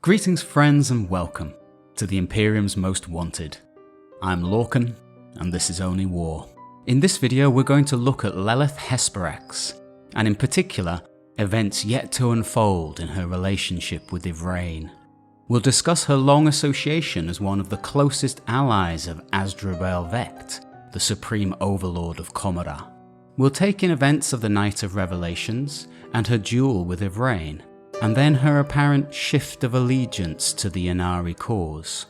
Greetings friends and welcome to the Imperium's Most Wanted. I'm Lorcan and this is OnlyWar. In this video we're going to look at Lelith Hesperax, and in particular events yet to unfold in her relationship with Yvraine. We'll discuss her long association as one of the closest allies of Asdrubal Vect, the supreme overlord of Commorragh. We'll take in events of the Night of Revelations and her duel with Yvraine, and then her apparent shift of allegiance to the Ynnari cause.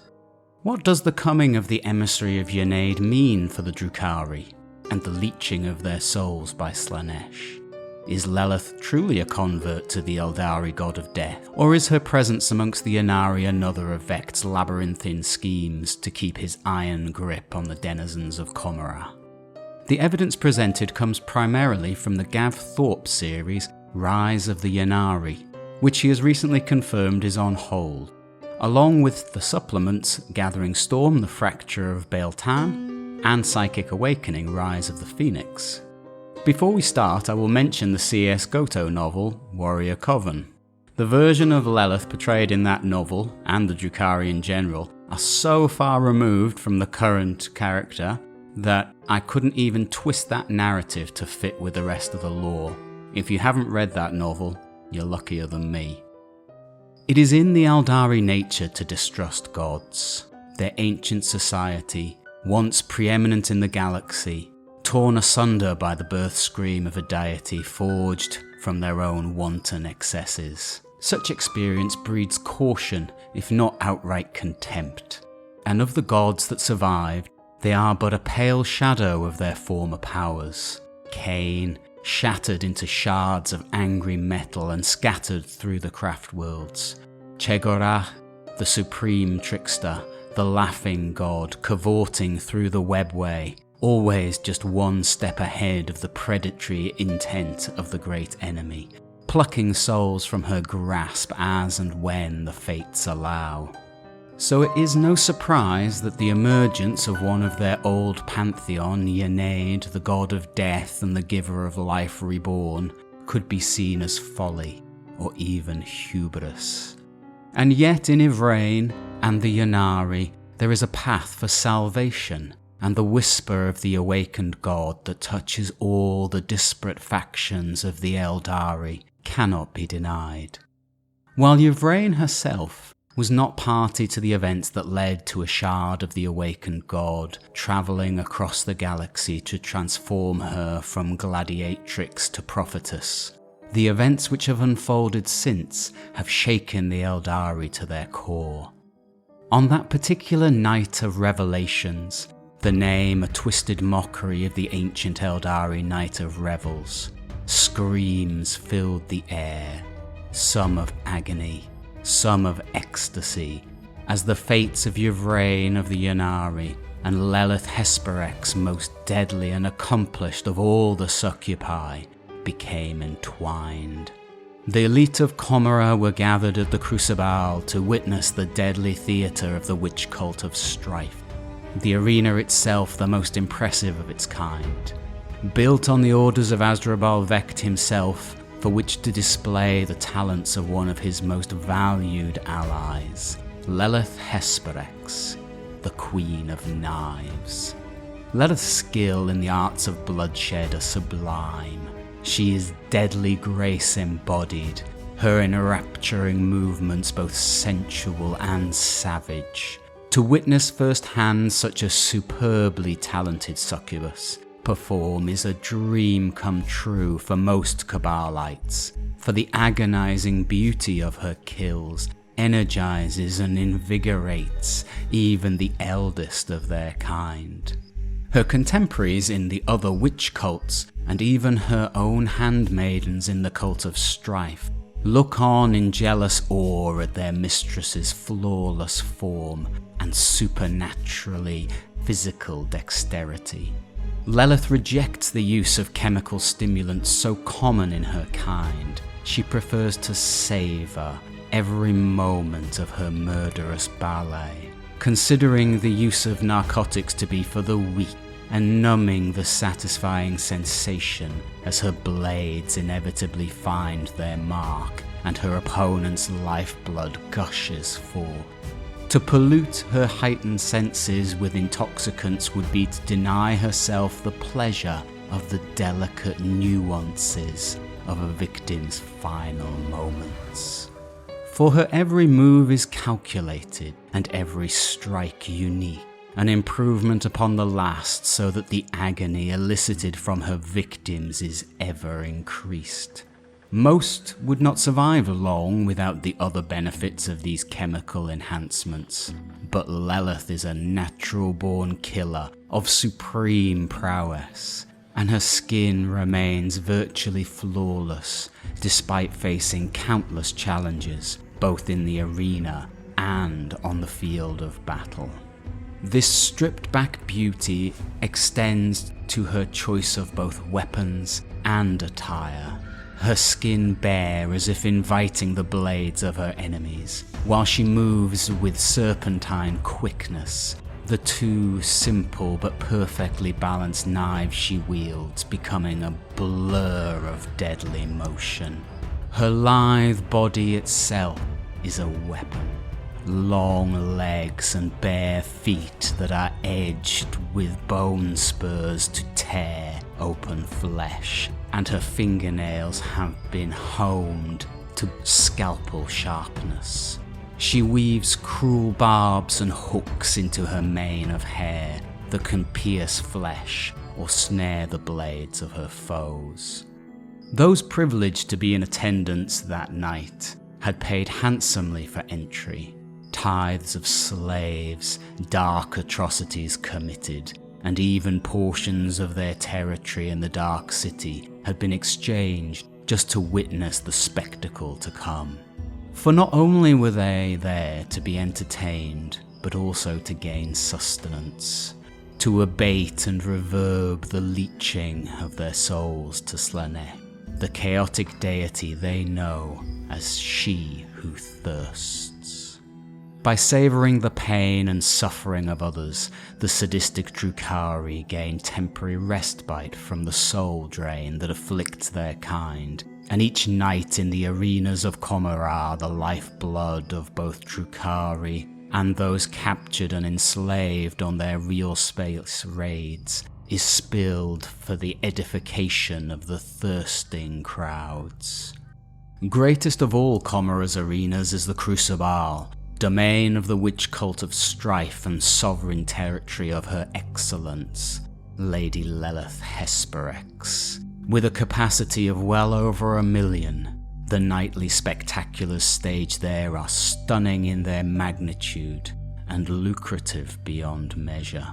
What does the coming of the emissary of Ynnari mean for the Drukhari, and the leeching of their souls by Slaanesh? Is Lelith truly a convert to the Eldari god of death, or is her presence amongst the Ynnari another of Vect's labyrinthine schemes to keep his iron grip on the denizens of Commorragh? The evidence presented comes primarily from the Gav Thorpe series Rise of the Ynnari, which he has recently confirmed is on hold, along with the supplements Gathering Storm, The Fracture of Bael'tan, and Psychic Awakening, Rise of the Phoenix. Before we start, I will mention the C.S. Goto novel, Warrior Coven. The version of Lelith portrayed in that novel, and the Drukhari in general, are so far removed from the current character that I couldn't even twist that narrative to fit with the rest of the lore. If you haven't read that novel, you're luckier than me. It is in the Eldari nature to distrust gods, their ancient society, once preeminent in the galaxy, torn asunder by the birth scream of a deity forged from their own wanton excesses. Such experience breeds caution, if not outright contempt. And of the gods that survived, they are but a pale shadow of their former powers. Cain, shattered into shards of angry metal and scattered through the craft worlds. Chegorach, the supreme trickster, the laughing god, cavorting through the webway, always just one step ahead of the predatory intent of the great enemy, plucking souls from her grasp as and when the fates allow. So it is no surprise that the emergence of one of their old pantheon, Ynnari, the god of death and the giver of life reborn, could be seen as folly, or even hubris. And yet in Yvraine and the Ynnari there is a path for salvation, and the whisper of the awakened god that touches all the disparate factions of the Eldari cannot be denied. While Yvraine herself was not party to the events that led to a shard of the awakened god travelling across the galaxy to transform her from gladiatrix to prophetess, the events which have unfolded since have shaken the Eldari to their core. On that particular night of revelations, the name a twisted mockery of the ancient Eldari night of revels, screams filled the air, some of agony, some of ecstasy, as the fates of Yvraine of the Ynnari and Lelith Hesperax, most deadly and accomplished of all the succubi, became entwined. The elite of Commorragh were gathered at the Crucible to witness the deadly theatre of the witch cult of strife, the arena itself the most impressive of its kind, built on the orders of Asdrubal Vect himself, for which to display the talents of one of his most valued allies, Lelith Hesperax, the Queen of Knives. Lelith's skill in the arts of bloodshed are sublime. She is deadly grace embodied, her enrapturing movements both sensual and savage. To witness firsthand such a superbly talented succubus perform is a dream come true for most Cabalites, for the agonizing beauty of her kills energizes and invigorates even the eldest of their kind. Her contemporaries in the other witch cults, and even her own handmaidens in the cult of strife, look on in jealous awe at their mistress's flawless form and supernaturally physical dexterity. Lelith rejects the use of chemical stimulants so common in her kind. She prefers to savour every moment of her murderous ballet, considering the use of narcotics to be for the weak and numbing the satisfying sensation as her blades inevitably find their mark and her opponent's lifeblood gushes forth. To pollute her heightened senses with intoxicants would be to deny herself the pleasure of the delicate nuances of a victim's final moments. For her every move is calculated and every strike unique, an improvement upon the last, so that the agony elicited from her victims is ever increased. Most would not survive long without the other benefits of these chemical enhancements, but Lelith is a natural-born killer of supreme prowess, and her skin remains virtually flawless despite facing countless challenges, both in the arena and on the field of battle. This stripped-back beauty extends to her choice of both weapons and attire, her skin bare as if inviting the blades of her enemies, while she moves with serpentine quickness, the two simple but perfectly balanced knives she wields becoming a blur of deadly motion. Her lithe body itself is a weapon. Long legs and bare feet that are edged with bone spurs to tear open flesh, and her fingernails have been honed to scalpel sharpness. She weaves cruel barbs and hooks into her mane of hair that can pierce flesh or snare the blades of her foes. Those privileged to be in attendance that night had paid handsomely for entry. Tithes of slaves, dark atrocities committed, and even portions of their territory in the Dark City had been exchanged just to witness the spectacle to come. For not only were they there to be entertained, but also to gain sustenance, to abate and reverb the leeching of their souls to Slanesh, the chaotic deity they know as she who thirsts. By savouring the pain and suffering of others, the sadistic Drukhari gain temporary respite from the soul drain that afflicts their kind, and each night in the arenas of Commorragh the lifeblood of both Drukhari and those captured and enslaved on their real space raids is spilled for the edification of the thirsting crowds. Greatest of all Commorragh's arenas is the Crucible, domain of the witch cult of strife and sovereign territory of her excellence, Lady Lelith Hesperax. With a capacity of well over 1 million, the nightly spectaculars staged there are stunning in their magnitude and lucrative beyond measure.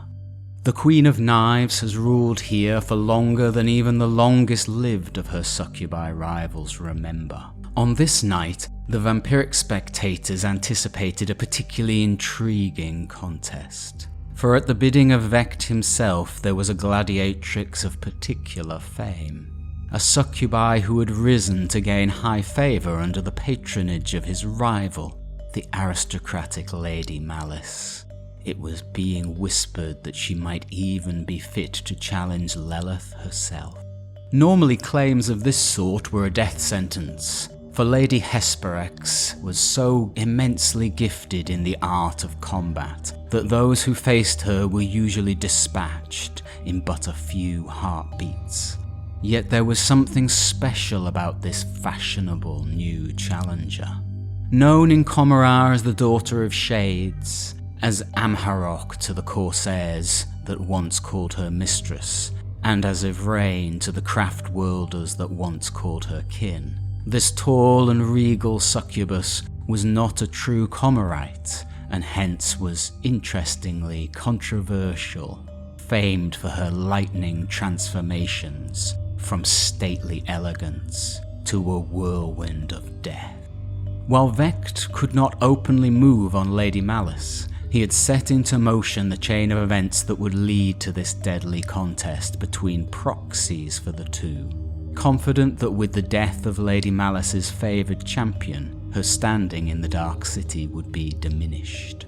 The Queen of Knives has ruled here for longer than even the longest lived of her succubi rivals remember. On this night, the vampiric spectators anticipated a particularly intriguing contest. For at the bidding of Vecht himself there was a gladiatrix of particular fame, a succubi who had risen to gain high favour under the patronage of his rival, the aristocratic Lady Malice. It was being whispered that she might even be fit to challenge Lelith herself. Normally claims of this sort were a death sentence, for Lady Hesperax was so immensely gifted in the art of combat that those who faced her were usually dispatched in but a few heartbeats. Yet there was something special about this fashionable new challenger. Known in Commorragh as the Daughter of Shades, as Amharok to the Corsairs that once called her mistress, and as Yvraine to the craft worlders that once called her kin, this tall and regal succubus was not a true Commorrite, and hence was interestingly controversial, famed for her lightning transformations from stately elegance to a whirlwind of death. While Vecht could not openly move on Lady Malice, he had set into motion the chain of events that would lead to this deadly contest between proxies for the two, confident that with the death of Lady Malice's favoured champion, her standing in the Dark City would be diminished.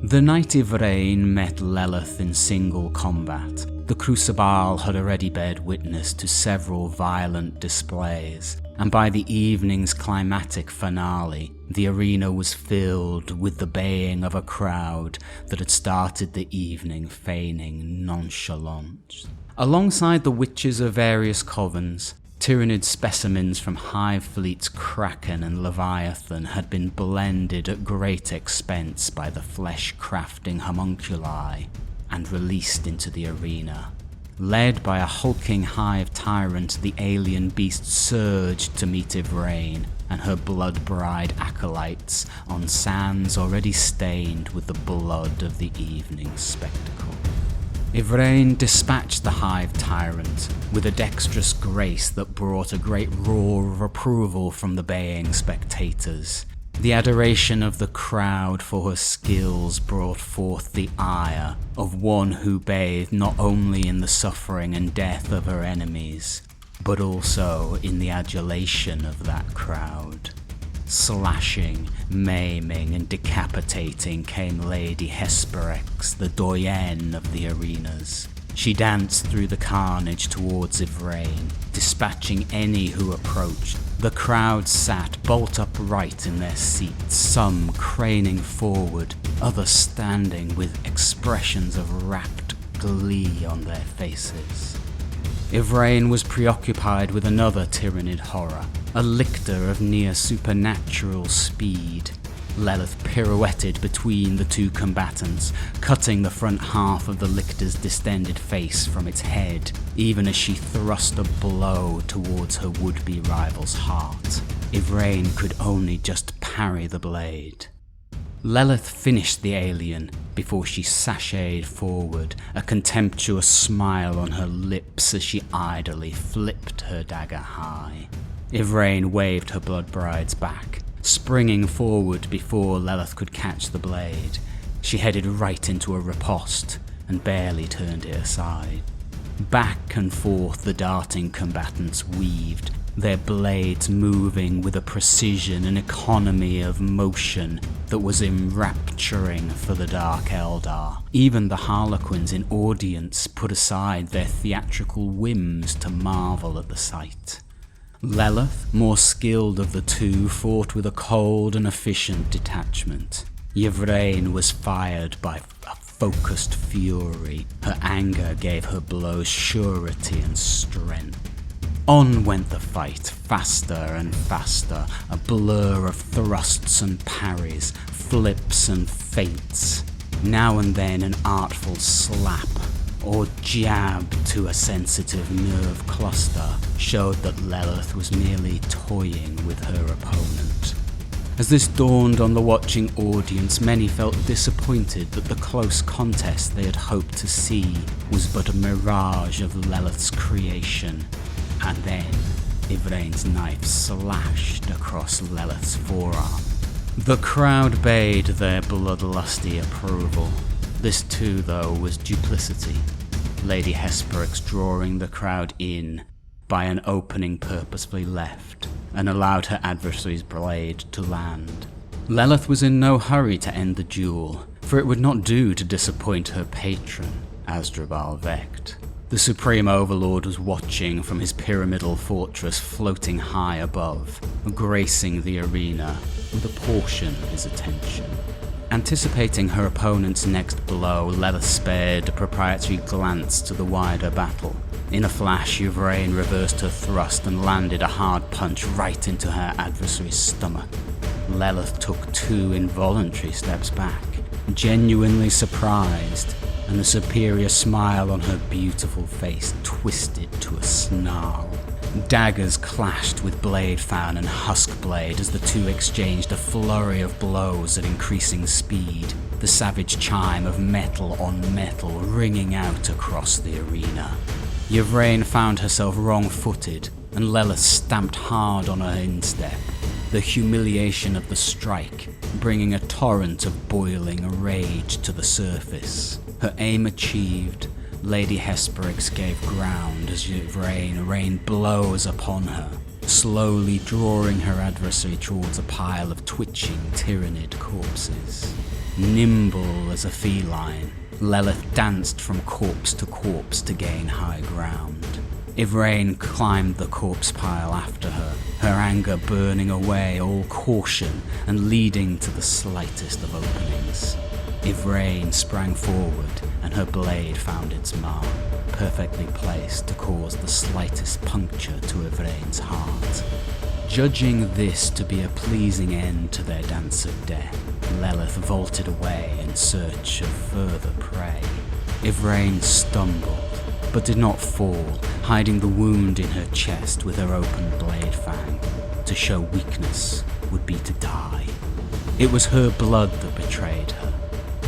The night Yvraine met Lelith in single combat, the The Crucible had already bared witness to several violent displays, and by the evening's climatic finale, the arena was filled with the baying of a crowd that had started the evening feigning nonchalance. Alongside the witches of various covens, Tyrannid specimens from Hive Fleet's Kraken and Leviathan had been blended at great expense by the flesh-crafting homunculi and released into the arena. Led by a hulking hive tyrant, the alien beast surged to meet Yvraine and her blood-bride acolytes on sands already stained with the blood of the evening spectacle. Yvraine dispatched the hive tyrant with a dexterous grace that brought a great roar of approval from the baying spectators. The adoration of the crowd for her skills brought forth the ire of one who bathed not only in the suffering and death of her enemies, but also in the adulation of that crowd. Slashing, maiming and decapitating came Lady Hesperax, the doyenne of the arenas. She danced through the carnage towards Yvraine, dispatching any who approached. The crowd sat bolt upright in their seats, some craning forward, others standing with expressions of rapt glee on their faces. Yvraine was preoccupied with another Tyrannid horror, a lictor of near supernatural speed. Lelith pirouetted between the two combatants, cutting the front half of the lictor's distended face from its head, even as she thrust a blow towards her would-be rival's heart. Yvraine could only just parry the blade. Lelith finished the alien before she sashayed forward, a contemptuous smile on her lips as she idly flipped her dagger high. Yvraine waved her blood brides back, springing forward before Lelith could catch the blade. She headed right into a riposte and barely turned it aside. Back and forth the darting combatants weaved, their blades moving with a precision and economy of motion that was enrapturing for the Dark Eldar. Even the Harlequins in audience put aside their theatrical whims to marvel at the sight. Lelith, more skilled of the two, fought with a cold and efficient detachment. Yvraine was fired by a focused fury. Her anger gave her blows surety and strength. On went the fight, faster and faster, a blur of thrusts and parries, flips and feints. Now and then an artful slap or jab to a sensitive nerve cluster showed that Lelith was merely toying with her opponent. As this dawned on the watching audience, many felt disappointed that the close contest they had hoped to see was but a mirage of Lelith's creation. And then, Yvraine's knife slashed across Lelith's forearm. The crowd bayed their bloodlusty approval. This too, though, was duplicity. Lady Hesperax drawing the crowd in by an opening purposefully left, and allowed her adversary's blade to land. Lelith was in no hurry to end the duel, for it would not do to disappoint her patron, Asdrubal Vecht. The Supreme Overlord was watching from his pyramidal fortress floating high above, gracing the arena with a portion of his attention. Anticipating her opponent's next blow, Lelith spared a proprietary glance to the wider battle. In a flash, Yvraine reversed her thrust and landed a hard punch right into her adversary's stomach. Lelith took 2 involuntary steps back, genuinely surprised, and the superior smile on her beautiful face twisted to a snarl. Daggers clashed with blade fan and husk blade as the two exchanged a flurry of blows at increasing speed, the savage chime of metal on metal ringing out across the arena. Yvraine found herself wrong-footed, and Lelith stamped hard on her instep, the humiliation of the strike bringing a torrent of boiling rage to the surface. Her aim achieved, Lady Hesperax gave ground as Yvraine rained blows upon her, slowly drawing her adversary towards a pile of twitching Tyrannid corpses. Nimble as a feline, Lelith danced from corpse to gain high ground. Yvraine climbed the corpse pile after her, her anger burning away all caution and leading to the slightest of openings. Yvraine sprang forward, and her blade found its mark, perfectly placed to cause the slightest puncture to Yvraine's heart. Judging this to be a pleasing end to their dance of death, Lelith vaulted away in search of further prey. Yvraine stumbled, but did not fall, hiding the wound in her chest with her open blade fang. To show weakness would be to die. It was her blood that betrayed her.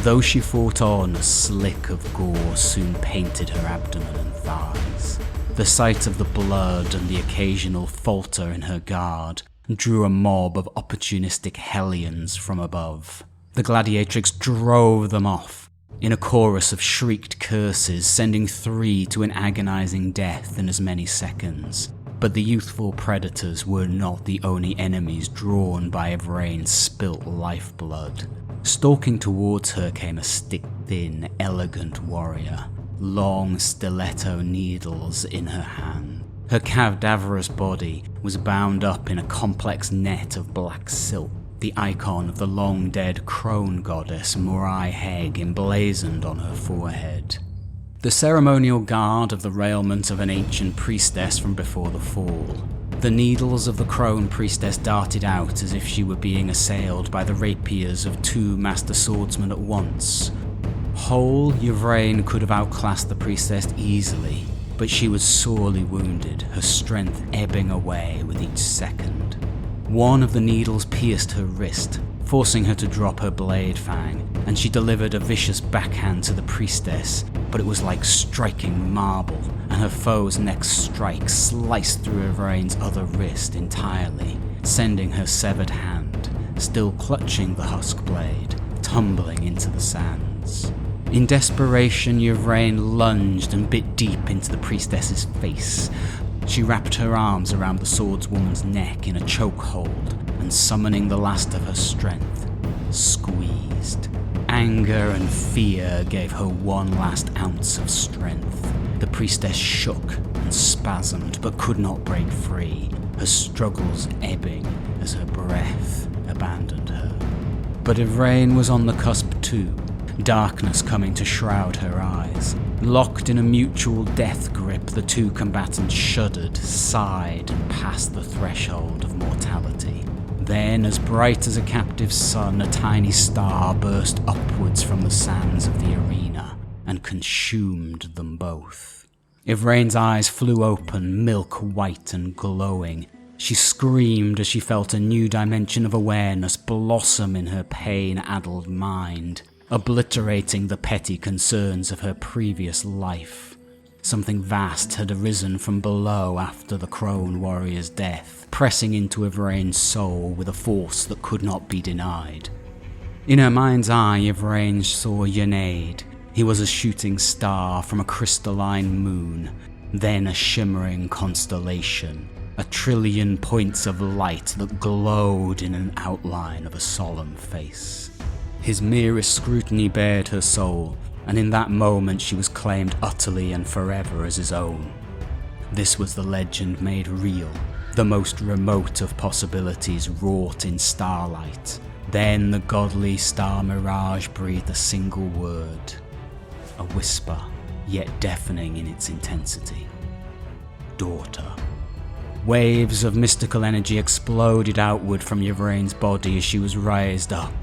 Though she fought on, a slick of gore soon painted her abdomen and thighs. The sight of the blood and the occasional falter in her guard drew a mob of opportunistic hellions from above. The gladiatrix drove them off, in a chorus of shrieked curses, sending 3 to an agonizing death in as many seconds. But the youthful predators were not the only enemies drawn by Yvraine's spilt lifeblood. Stalking towards her came a stick-thin, elegant warrior, long stiletto needles in her hand. Her cadaverous body was bound up in a complex net of black silk, the icon of the long-dead crone goddess Morai Heg emblazoned on her forehead. The ceremonial guard of the raiment of an ancient priestess from before the fall. The needles of the crone priestess darted out as if she were being assailed by the rapiers of 2 master swordsmen at once. Whole, Yvraine could have outclassed the priestess easily, but she was sorely wounded, her strength ebbing away with each second. One of the needles pierced her wrist, forcing her to drop her blade fang, and she delivered a vicious backhand to the priestess, but it was like striking marble, and her foe's next strike sliced through Yvraine's other wrist entirely, sending her severed hand, still clutching the husk blade, tumbling into the sands. In desperation, Yvraine lunged and bit deep into the priestess's face. She wrapped her arms around the swordswoman's neck in a chokehold, and summoning the last of her strength, squeezed. Anger and fear gave her one last ounce of strength. The priestess shook and spasmed, but could not break free, her struggles ebbing as her breath abandoned her. But Yvraine was on the cusp too, darkness coming to shroud her eyes. Locked in a mutual death grip, the 2 combatants shuddered, sighed, and passed the threshold of mortality. Then, as bright as a captive sun, a tiny star burst upwards from the sands of the arena and consumed them both. Yvraine's eyes flew open, milk white and glowing. She screamed as she felt a new dimension of awareness blossom in her pain-addled mind, obliterating the petty concerns of her previous life. Something vast had arisen from below after the crone warrior's death, pressing into Yvraine's soul with a force that could not be denied. In her mind's eye, Yvraine saw Ynnari. He was a shooting star from a crystalline moon, then a shimmering constellation, a trillion points of light that glowed in an outline of a solemn face. His merest scrutiny bared her soul, and in that moment she was claimed utterly and forever as his own. This was the legend made real, the most remote of possibilities wrought in starlight. Then the godly star mirage breathed a single word, a whisper, yet deafening in its intensity. Daughter. Waves of mystical energy exploded outward from Yvraine's body as she was raised up.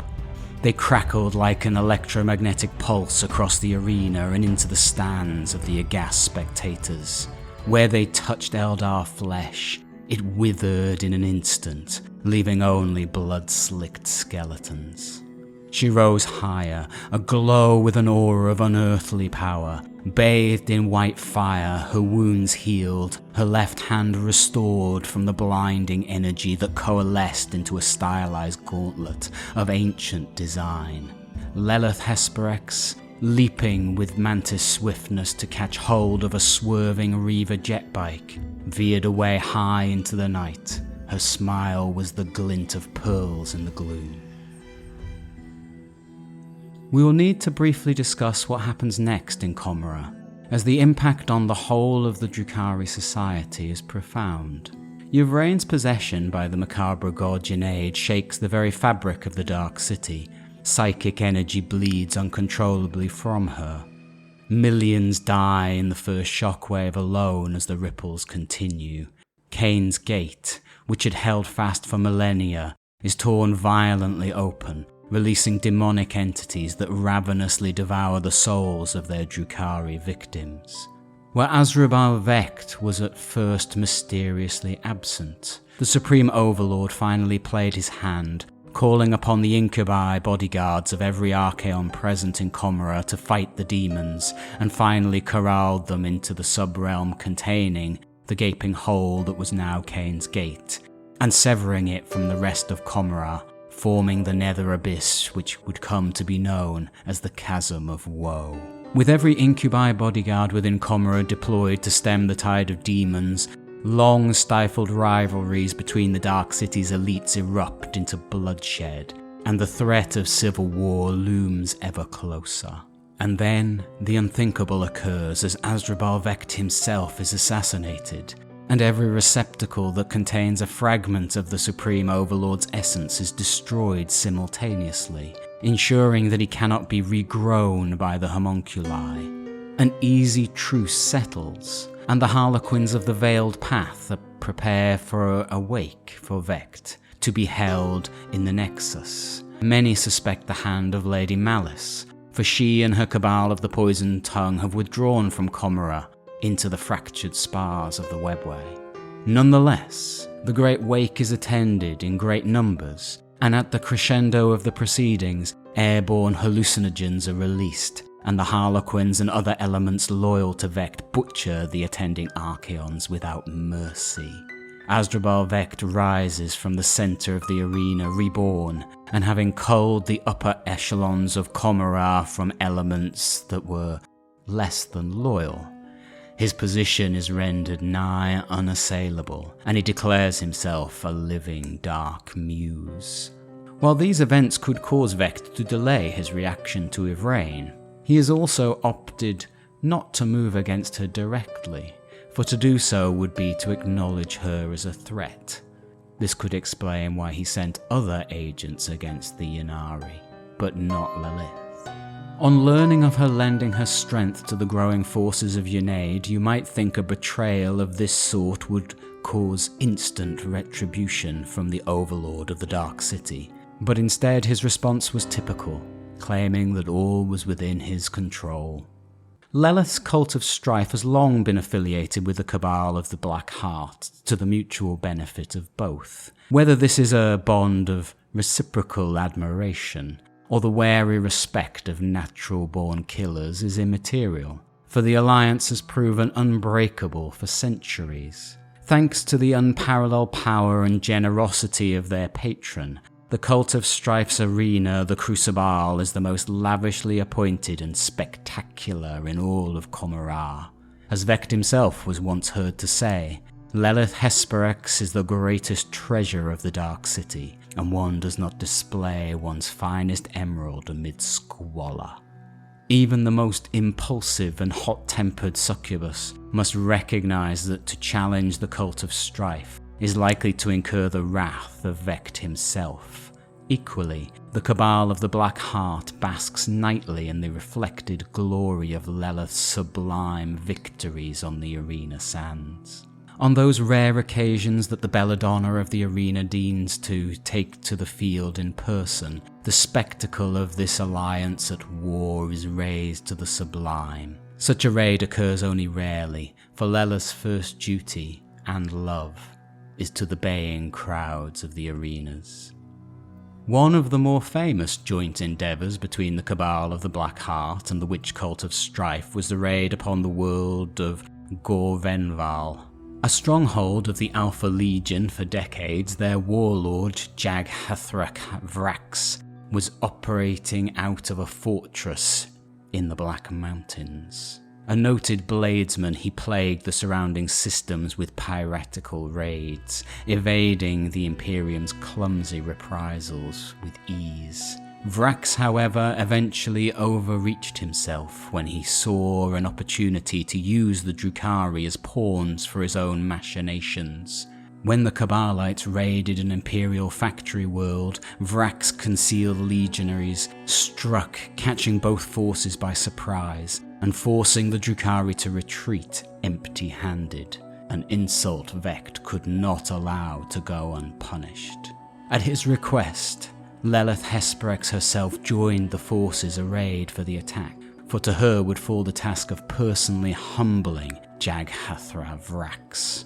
They crackled like an electromagnetic pulse across the arena and into the stands of the aghast spectators. Where they touched Eldar flesh, it withered in an instant, leaving only blood-slicked skeletons. She rose higher, aglow with an aura of unearthly power. Bathed in white fire, her wounds healed, her left hand restored from the blinding energy that coalesced into a stylized gauntlet of ancient design. Lelith Hesperax, leaping with mantis swiftness to catch hold of a swerving Reaver jetbike, veered away high into the night. Her smile was the glint of pearls in the gloom. We will need to briefly discuss what happens next in Commorragh, as the impact on the whole of the Drukhari society is profound. Yvraine's possession by the macabre god Ynnari shakes the very fabric of the Dark City. Psychic energy bleeds uncontrollably from her. Millions die in the first shockwave alone as the ripples continue. Cain's Gate, which had held fast for millennia, is torn violently open, releasing demonic entities that ravenously devour the souls of their Drukhari victims. Where Asdrubal Vecht was at first mysteriously absent, the Supreme Overlord finally played his hand, calling upon the incubi bodyguards of every Archaon present in Commorragh to fight the demons, and finally corralled them into the subrealm containing the gaping hole that was now Cain's Gate, and severing it from the rest of Commorragh, forming the nether abyss which would come to be known as the Chasm of Woe. With every incubi bodyguard within Commorragh deployed to stem the tide of demons, long stifled rivalries between the Dark City's elites erupt into bloodshed, and the threat of civil war looms ever closer. And then the unthinkable occurs as Asdrubal Vecht himself is assassinated, and every receptacle that contains a fragment of the Supreme Overlord's essence is destroyed simultaneously, ensuring that he cannot be regrown by the homunculi. An easy truce settles, and the Harlequins of the Veiled Path prepare for a wake for Vecht, to be held in the Nexus. Many suspect the hand of Lady Malice, for she and her cabal of the Poisoned Tongue have withdrawn from Commorragh into the fractured spars of the Webway. Nonetheless, the Great Wake is attended in great numbers, and at the crescendo of the proceedings, airborne hallucinogens are released, and the Harlequins and other elements loyal to Vecht butcher the attending Archaons without mercy. Asdrubal Vecht rises from the centre of the arena reborn, and having culled the upper echelons of Commorragh from elements that were less than loyal, his position is rendered nigh unassailable, and he declares himself a living dark muse. While these events could cause Vecht to delay his reaction to Yvraine, he has also opted not to move against her directly, for to do so would be to acknowledge her as a threat. This could explain why he sent other agents against the Ynnari, but not Lelith. On learning of her lending her strength to the growing forces of Ynnari, you might think a betrayal of this sort would cause instant retribution from the Overlord of the Dark City, but instead his response was typical, claiming that all was within his control. Lelith's cult of strife has long been affiliated with the cabal of the Black Heart, to the mutual benefit of both. Whether this is a bond of reciprocal admiration, or the wary respect of natural-born killers is immaterial, for the alliance has proven unbreakable for centuries. Thanks to the unparalleled power and generosity of their patron, the Cult of Strife's arena, the Crucible, is the most lavishly appointed and spectacular in all of Commorragh. As Vecht himself was once heard to say, Lelith Hesperax is the greatest treasure of the Dark City, and one does not display one's finest emerald amid squalor. Even the most impulsive and hot-tempered succubus must recognize that to challenge the Cult of Strife is likely to incur the wrath of Vecht himself. Equally, the Cabal of the Black Heart basks nightly in the reflected glory of Lelith's sublime victories on the arena sands. On those rare occasions that the belladonna of the arena deigns to take to the field in person, the spectacle of this alliance at war is raised to the sublime. Such a raid occurs only rarely, for Lelith's first duty, and love, is to the baying crowds of the arenas. One of the more famous joint endeavours between the Cabal of the Black Heart and the Witch Cult of Strife was the raid upon the world of Gorvenval. A stronghold of the Alpha Legion for decades, their warlord Vrax was operating out of a fortress in the Black Mountains. A noted bladesman, he plagued the surrounding systems with piratical raids, evading the Imperium's clumsy reprisals with ease. Vrax, however, eventually overreached himself when he saw an opportunity to use the Drukhari as pawns for his own machinations. When the Cabalites raided an Imperial factory world, Vrax's concealed legionaries struck, catching both forces by surprise and forcing the Drukhari to retreat empty-handed, an insult Vect could not allow to go unpunished. At his request, Lelith Hesperax herself joined the forces arrayed for the attack, for to her would fall the task of personally humbling Jaghathra Vrax.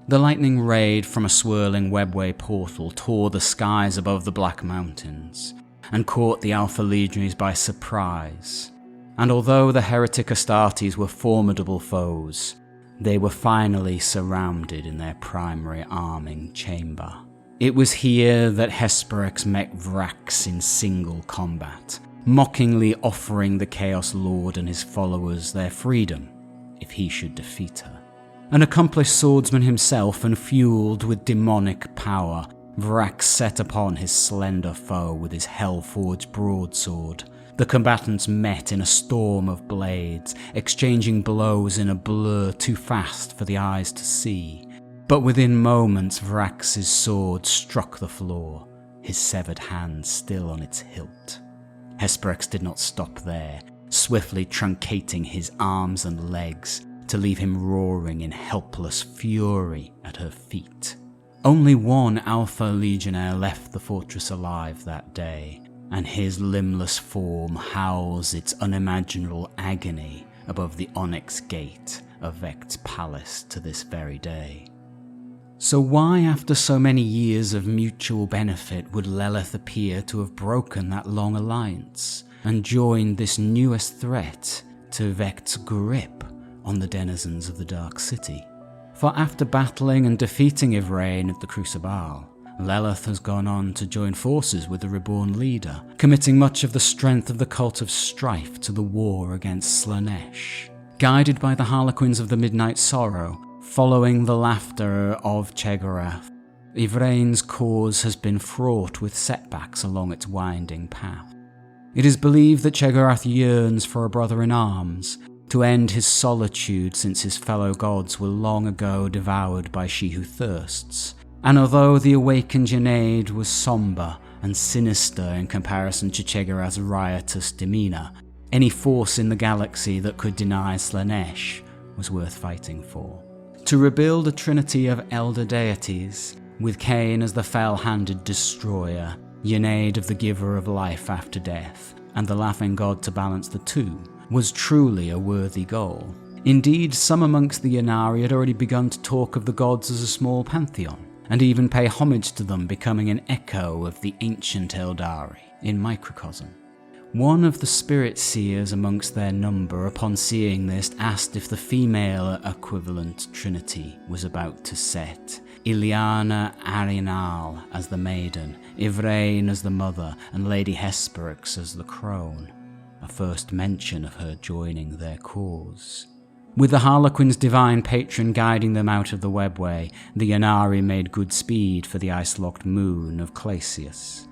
The lightning raid from a swirling webway portal tore the skies above the Black Mountains, and caught the Alpha Legionaries by surprise, and although the heretic Astartes were formidable foes, they were finally surrounded in their primary arming chamber. It was here that Hesperax met Vrax in single combat, mockingly offering the Chaos Lord and his followers their freedom, if he should defeat her. An accomplished swordsman himself and fueled with demonic power, Vrax set upon his slender foe with his hell-forged broadsword. The combatants met in a storm of blades, exchanging blows in a blur too fast for the eyes to see. But within moments Vrax's sword struck the floor, his severed hand still on its hilt. Hesperax did not stop there, swiftly truncating his arms and legs to leave him roaring in helpless fury at her feet. Only one Alpha Legionnaire left the fortress alive that day, and his limbless form howls its unimaginable agony above the onyx gate of Vect's palace to this very day. So why, after so many years of mutual benefit, would Lelith appear to have broken that long alliance and joined this newest threat to Vect's grip on the denizens of the Dark City? For after battling and defeating Yvraine at the Crucible, Lelith has gone on to join forces with the Reborn Leader, committing much of the strength of the Cult of Strife to the war against Slaanesh. Guided by the Harlequins of the Midnight Sorrow, following the laughter of Cheggorath, Yvraine's cause has been fraught with setbacks along its winding path. It is believed that Cheggorath yearns for a brother in arms, to end his solitude since his fellow gods were long ago devoured by She Who Thirsts. And although the awakened Ynnari was sombre and sinister in comparison to Cheggorath's riotous demeanour, any force in the galaxy that could deny Slaanesh was worth fighting for. To rebuild a trinity of elder deities, with Cain as the fell-handed destroyer, Ynnari of the giver of life after death, and the laughing god to balance the two, was truly a worthy goal. Indeed, some amongst the Ynnari had already begun to talk of the gods as a small pantheon, and even pay homage to them, becoming an echo of the ancient Eldari in microcosm. One of the spirit seers amongst their number, upon seeing this, asked if the female equivalent trinity was about to set. Ileana Arinal as the maiden, Yvraine as the mother, and Lady Hesperax as the crone. A first mention of her joining their cause. With the Harlequin's divine patron guiding them out of the webway, the Ynnari made good speed for the ice-locked moon of Clasius.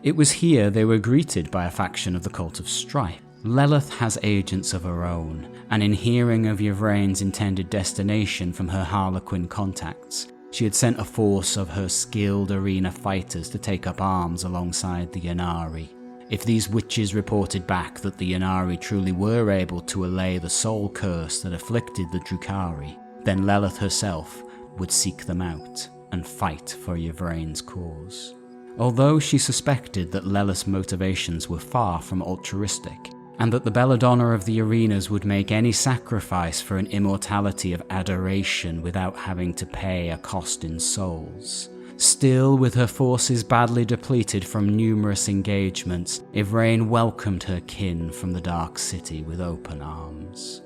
It was here they were greeted by a faction of the Cult of Strife. Lelith has agents of her own, and in hearing of Yvraine's intended destination from her Harlequin contacts, she had sent a force of her skilled arena fighters to take up arms alongside the Ynnari. If these witches reported back that the Ynnari truly were able to allay the soul curse that afflicted the Drukhari, then Lelith herself would seek them out and fight for Yvraine's cause. Although she suspected that Lelith's motivations were far from altruistic, and that the belladonna of the arenas would make any sacrifice for an immortality of adoration without having to pay a cost in souls. Still, with her forces badly depleted from numerous engagements, Yvraine welcomed her kin from the Dark City with open arms.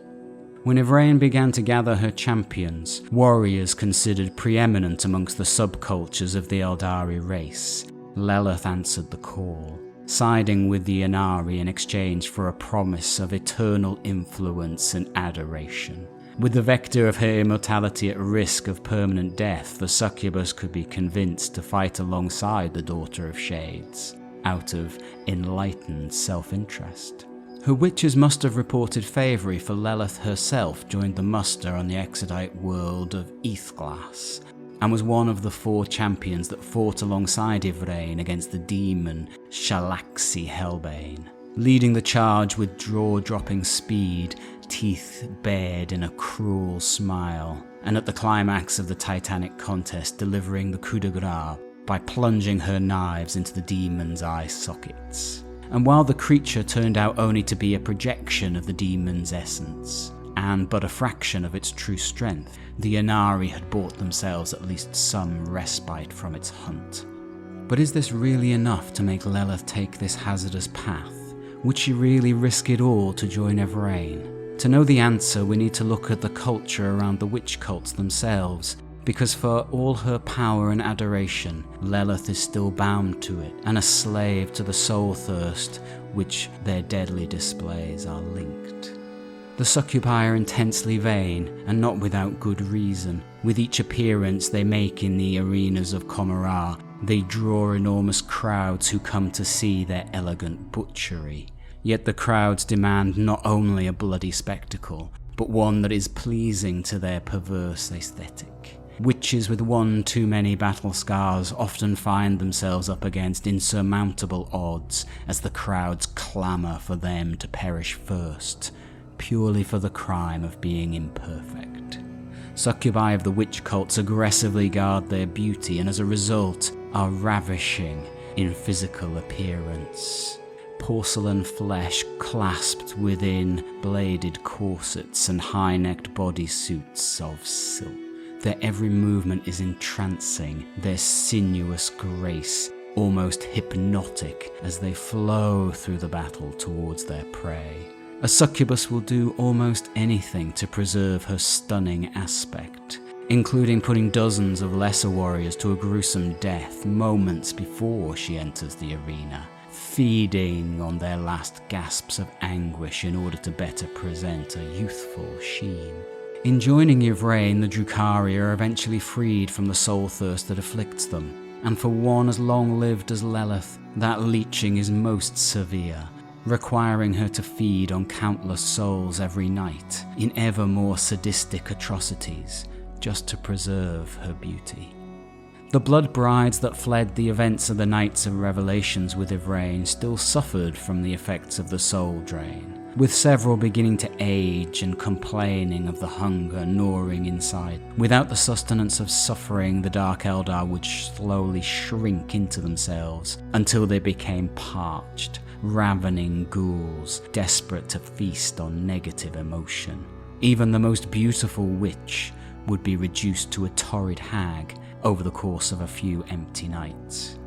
When Yvraine began to gather her champions, warriors considered preeminent amongst the subcultures of the Eldari race, Lelith answered the call, siding with the Ynnari in exchange for a promise of eternal influence and adoration. With the vector of her immortality at risk of permanent death, the succubus could be convinced to fight alongside the Daughter of Shades. out of enlightened self-interest. Her witches must have reported favour for Lelith herself joined the muster on the exodite world of Ithglas, and was one of the 4 champions that fought alongside Yvraine against the demon Shalaxi Hellbane, leading the charge with jaw-dropping speed, teeth bared in a cruel smile, and at the climax of the titanic contest delivering the coup de grace by plunging her knives into the demon's eye sockets. And while the creature turned out only to be a projection of the demon's essence, and but a fraction of its true strength, the Ynnari had bought themselves at least some respite from its hunt. But is this really enough to make Lelith take this hazardous path? Would she really risk it all to join Yvraine? To know the answer, we need to look at the culture around the witch cults themselves, because for all her power and adoration, Lelith is still bound to it, and a slave to the soul thirst which their deadly displays are linked. The succubi are intensely vain, and not without good reason. With each appearance they make in the arenas of Commorragh, they draw enormous crowds who come to see their elegant butchery. Yet the crowds demand not only a bloody spectacle, but one that is pleasing to their perverse aesthetic. Witches with one too many battle scars often find themselves up against insurmountable odds as the crowds clamour for them to perish first, purely for the crime of being imperfect. Succubi of the witch cults aggressively guard their beauty and as a result are ravishing in physical appearance. Porcelain flesh clasped within bladed corsets and high-necked bodysuits of silk. Their every movement is entrancing, their sinuous grace almost hypnotic as they flow through the battle towards their prey. A succubus will do almost anything to preserve her stunning aspect, including putting dozens of lesser warriors to a gruesome death moments before she enters the arena, feeding on their last gasps of anguish in order to better present a youthful sheen. In joining Yvraine, the Drukhari are eventually freed from the soul thirst that afflicts them, and for one as long-lived as Lelith, that leeching is most severe, requiring her to feed on countless souls every night, in ever more sadistic atrocities, just to preserve her beauty. The blood brides that fled the events of the Nights of Revelations with Yvraine still suffered from the effects of the soul drain, with several beginning to age and complaining of the hunger gnawing inside. Without the sustenance of suffering, the Dark Eldar would slowly shrink into themselves until they became parched, ravening ghouls, desperate to feast on negative emotion. Even the most beautiful witch would be reduced to a torrid hag over the course of a few empty nights.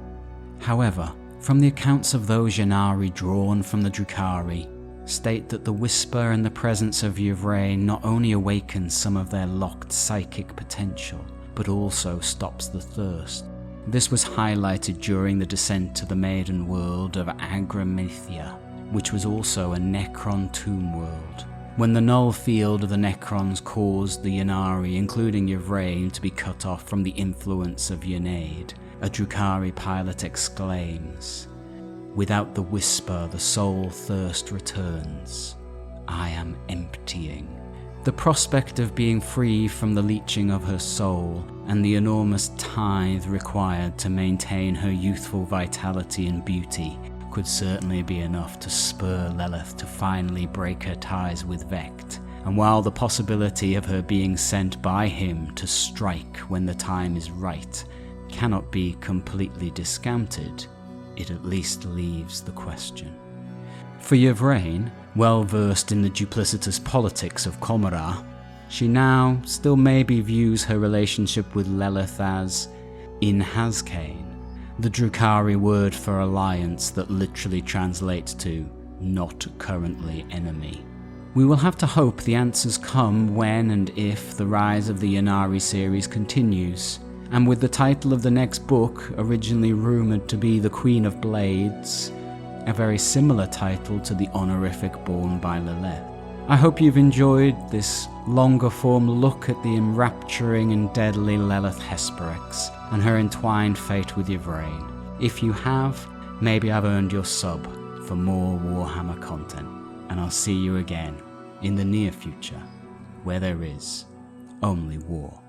However, from the accounts of those Ynnari drawn from the Drukhari, state that the whisper and the presence of Yvraine not only awakens some of their locked psychic potential, but also stops the thirst. This was highlighted during the descent to the maiden world of Agramithia, which was also a Necron tomb world, when the null field of the Necrons caused the Ynnari, including Yvraine, to be cut off from the influence of Ynnade. A Drukhari pilot exclaims, "Without the whisper, the soul thirst returns. I am emptying." The prospect of being free from the leeching of her soul and the enormous tithe required to maintain her youthful vitality and beauty could certainly be enough to spur Lelith to finally break her ties with Vect, and while the possibility of her being sent by him to strike when the time is right cannot be completely discounted, it at least leaves the question. For Yvraine, well versed in the duplicitous politics of Commorragh, she now still maybe views her relationship with Lelith as in Haskane, the Drukhari word for alliance that literally translates to not currently enemy. We will have to hope the answers come when and if the rise of the Ynnari series continues, and with the title of the next book originally rumoured to be The Queen of Blades, a very similar title to the honorific borne by Lelith. I hope you've enjoyed this longer form look at the enrapturing and deadly Lelith Hesperax and her entwined fate with Yvraine. If you have, maybe I've earned your sub for more Warhammer content, and I'll see you again in the near future, where there is only war.